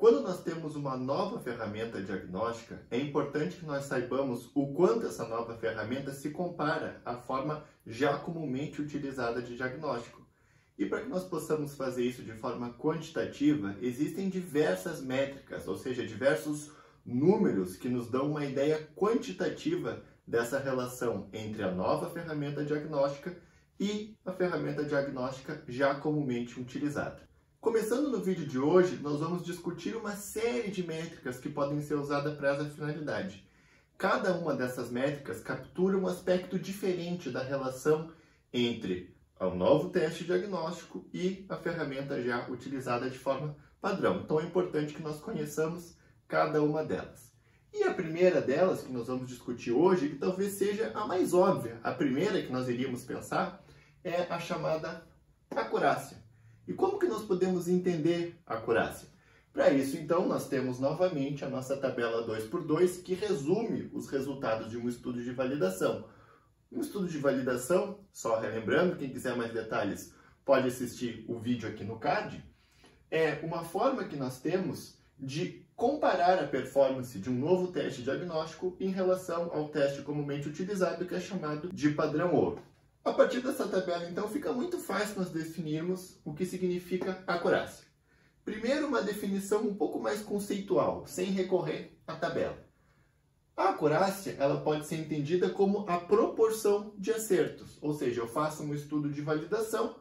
Quando nós temos uma nova ferramenta diagnóstica, é importante que nós saibamos o quanto essa nova ferramenta se compara à forma já comumente utilizada de diagnóstico. E para que nós possamos fazer isso de forma quantitativa, existem diversas métricas, ou seja, diversos números que nos dão uma ideia quantitativa dessa relação entre a nova ferramenta diagnóstica e a ferramenta diagnóstica já comumente utilizada. Começando no vídeo de hoje, nós vamos discutir uma série de métricas que podem ser usadas para essa finalidade. Cada uma dessas métricas captura um aspecto diferente da relação entre o novo teste diagnóstico e a ferramenta já utilizada de forma padrão. Então é importante que nós conheçamos cada uma delas. E a primeira delas que nós vamos discutir hoje, que talvez seja a mais óbvia, a primeira que nós iríamos pensar, é a chamada acurácia. E como que nós podemos entender a acurácia? Para isso, então, nós temos novamente a nossa tabela 2x2, que resume os resultados de um estudo de validação. Um estudo de validação, só relembrando, quem quiser mais detalhes pode assistir o vídeo aqui no card, é uma forma que nós temos de comparar a performance de um novo teste diagnóstico em relação ao teste comumente utilizado, que é chamado de padrão ouro. A partir dessa tabela, então, fica muito fácil nós definirmos o que significa acurácia. Primeiro, uma definição um pouco mais conceitual, sem recorrer à tabela. A acurácia, ela pode ser entendida como a proporção de acertos, ou seja, eu faço um estudo de validação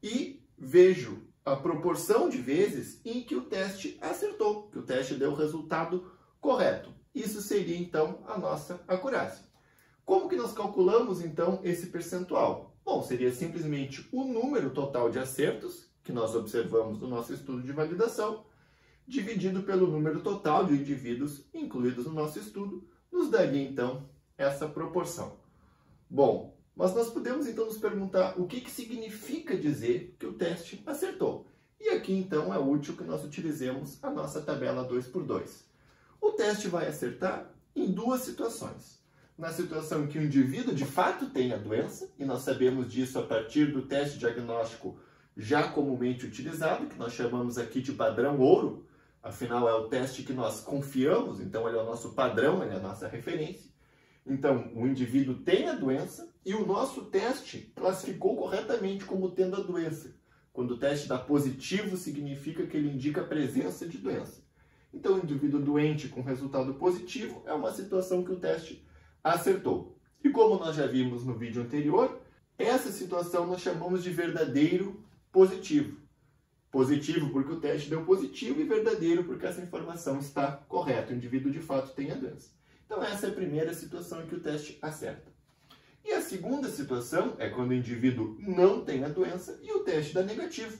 e vejo a proporção de vezes em que o teste acertou, que o teste deu o resultado correto. Isso seria, então, a nossa acurácia. Como que nós calculamos, então, esse percentual? Bom, seria simplesmente o número total de acertos que nós observamos no nosso estudo de validação, dividido pelo número total de indivíduos incluídos no nosso estudo, nos daria, então, essa proporção. Bom, mas nós podemos, então, nos perguntar o que significa dizer que o teste acertou. E aqui, então, é útil que nós utilizemos a nossa tabela 2x2. O teste vai acertar em duas situações. Na situação em que o indivíduo de fato tem a doença, e nós sabemos disso a partir do teste diagnóstico já comumente utilizado, que nós chamamos aqui de padrão ouro, afinal é o teste que nós confiamos, então ele é o nosso padrão, ele é a nossa referência. Então, o indivíduo tem a doença e o nosso teste classificou corretamente como tendo a doença. Quando o teste dá positivo, significa que ele indica a presença de doença. Então, o indivíduo doente com resultado positivo é uma situação que o teste acertou. E como nós já vimos no vídeo anterior, essa situação nós chamamos de verdadeiro positivo. Positivo porque o teste deu positivo e verdadeiro porque essa informação está correta. O indivíduo de fato tem a doença. Então essa é a primeira situação em que o teste acerta. E a segunda situação é quando o indivíduo não tem a doença e o teste dá negativo.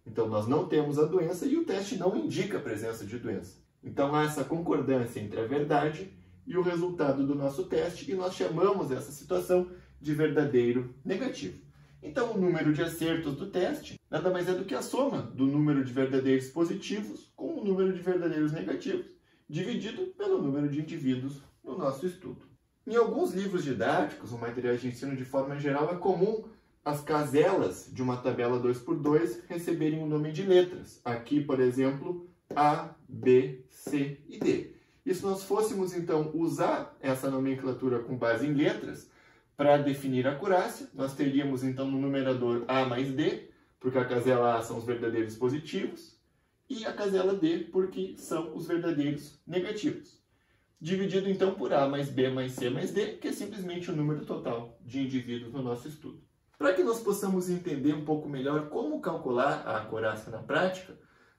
Então nós não temos a doença e o teste não indica a presença de doença. Então há essa concordância entre a verdade e o resultado do nosso teste, e nós chamamos essa situação de verdadeiro negativo. Então, o número de acertos do teste nada mais é do que a soma do número de verdadeiros positivos com o número de verdadeiros negativos, dividido pelo número de indivíduos no nosso estudo. Em alguns livros didáticos, ou materiais de ensino de forma geral, é comum as caselas de uma tabela 2x2 receberem o nome de letras. Aqui, por exemplo, A, B, C e D. E se nós fôssemos, então, usar essa nomenclatura com base em letras para definir a acurácia, nós teríamos, então, no numerador A mais D, porque a casela A são os verdadeiros positivos, e a casela D, porque são os verdadeiros negativos. Dividido, então, por A mais B mais C mais D, que é simplesmente o número total de indivíduos no nosso estudo. Para que nós possamos entender um pouco melhor como calcular a acurácia na prática,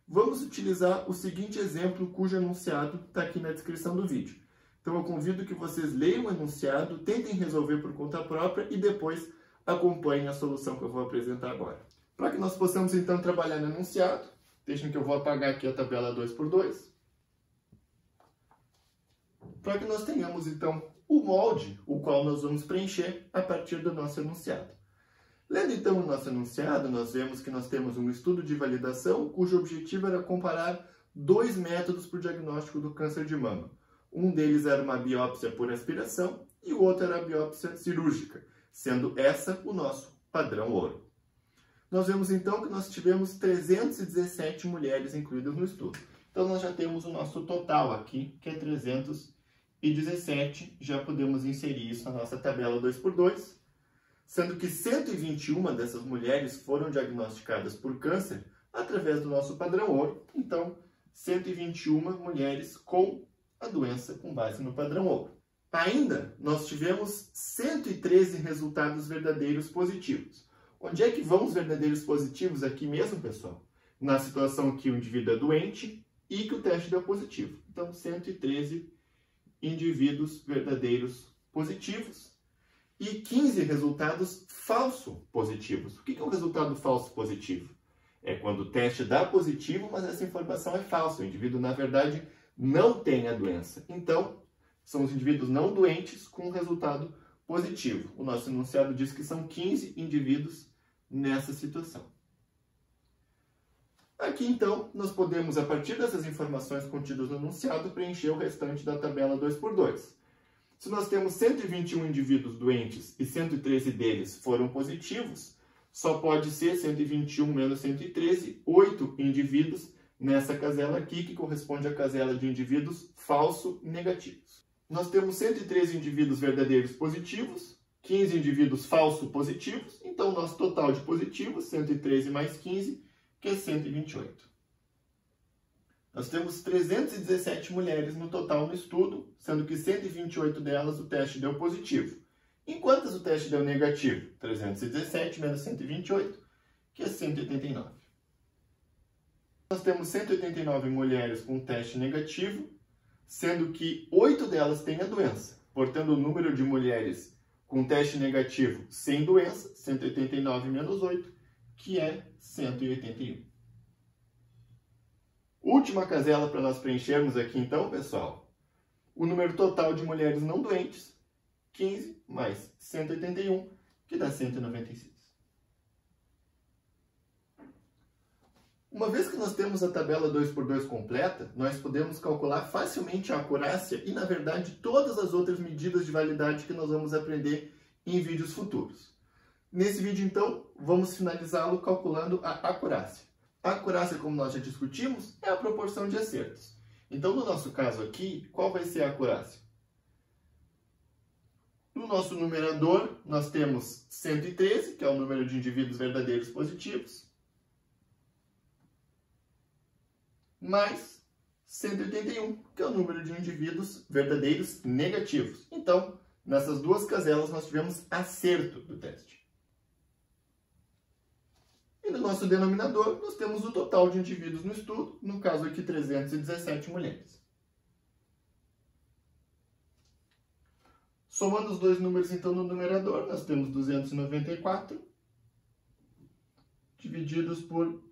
vamos utilizar o seguinte exemplo, cujo enunciado está aqui na descrição do vídeo. Então eu convido que vocês leiam o enunciado, tentem resolver por conta própria e depois acompanhem a solução que eu vou apresentar agora. Para que nós possamos então trabalhar no enunciado, deixem que eu vou apagar aqui a tabela 2x2. Para que nós tenhamos então o molde, o qual nós vamos preencher a partir do nosso enunciado. Lendo então o nosso enunciado, nós vemos que nós temos um estudo de validação cujo objetivo era comparar dois métodos para o diagnóstico do câncer de mama. Um deles era uma biópsia por aspiração e o outro era a biópsia cirúrgica, sendo essa o nosso padrão ouro. Nós vemos então que nós tivemos 317 mulheres incluídas no estudo. Então, nós já temos o nosso total aqui, que é 317. Já podemos inserir isso na nossa tabela 2x2, sendo que 121 dessas mulheres foram diagnosticadas por câncer através do nosso padrão ouro. Então, 121 mulheres com a doença com base no padrão ouro. Ainda, nós tivemos 113 resultados verdadeiros positivos. Onde é que vão os verdadeiros positivos aqui mesmo, pessoal? Na situação que o indivíduo é doente e que o teste deu positivo. Então, 113 indivíduos verdadeiros positivos e 15 resultados falso positivos. O que é um resultado falso positivo? É quando o teste dá positivo, mas essa informação é falsa. O indivíduo, na verdade, não tem a doença. Então, são os indivíduos não doentes com resultado positivo. O nosso enunciado diz que são 15 indivíduos nessa situação. Aqui, então, nós podemos, a partir dessas informações contidas no enunciado, preencher o restante da tabela 2x2. Se nós temos 121 indivíduos doentes e 113 deles foram positivos, só pode ser 121 menos 113, 8 indivíduos nessa casela aqui, que corresponde à casela de indivíduos falso negativos. Nós temos 113 indivíduos verdadeiros positivos, 15 indivíduos falso positivos, então nosso total de positivos, 113 mais 15, que é 128. Nós temos 317 mulheres no total no estudo, sendo que 128 delas o teste deu positivo. Em quantas o teste deu negativo? 317 menos 128, que é 189. Nós temos 189 mulheres com teste negativo, sendo que 8 delas têm a doença. Portanto, o número de mulheres com teste negativo sem doença, 189 menos 8, que é 181. Última casela para nós preenchermos aqui então, pessoal. O número total de mulheres não doentes, 15 mais 181, que dá 196. Uma vez que nós temos a tabela 2x2 completa, nós podemos calcular facilmente a acurácia e, na verdade, todas as outras medidas de validade que nós vamos aprender em vídeos futuros. Nesse vídeo, então, vamos finalizá-lo calculando a acurácia. A acurácia, como nós já discutimos, é a proporção de acertos. Então, no nosso caso aqui, qual vai ser a acurácia? No nosso numerador, nós temos 113, que é o número de indivíduos verdadeiros positivos, mais 181, que é o número de indivíduos verdadeiros negativos. Então, nessas duas caselas, nós tivemos acerto do teste. E no nosso denominador, nós temos o total de indivíduos no estudo, no caso aqui, 317 mulheres. Somando os dois números, então, no numerador, nós temos 294 divididos por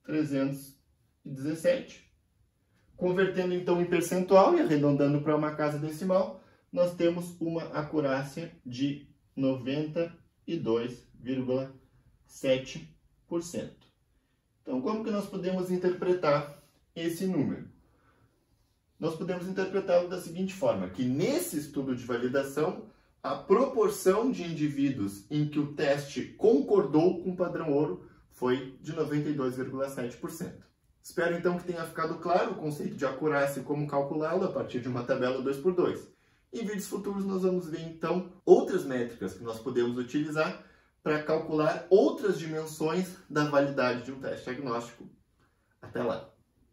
317. Convertendo, então, em percentual e arredondando para uma casa decimal, nós temos uma acurácia de 92,7%. Então, como que nós podemos interpretar esse número? Nós podemos interpretá-lo da seguinte forma, que nesse estudo de validação, a proporção de indivíduos em que o teste concordou com o padrão ouro foi de 92,7%. Espero, então, que tenha ficado claro o conceito de acurácia e como calculá-lo a partir de uma tabela 2x2. Em vídeos futuros, nós vamos ver, então, outras métricas que nós podemos utilizar para calcular outras dimensões da validade de um teste diagnóstico. Até lá!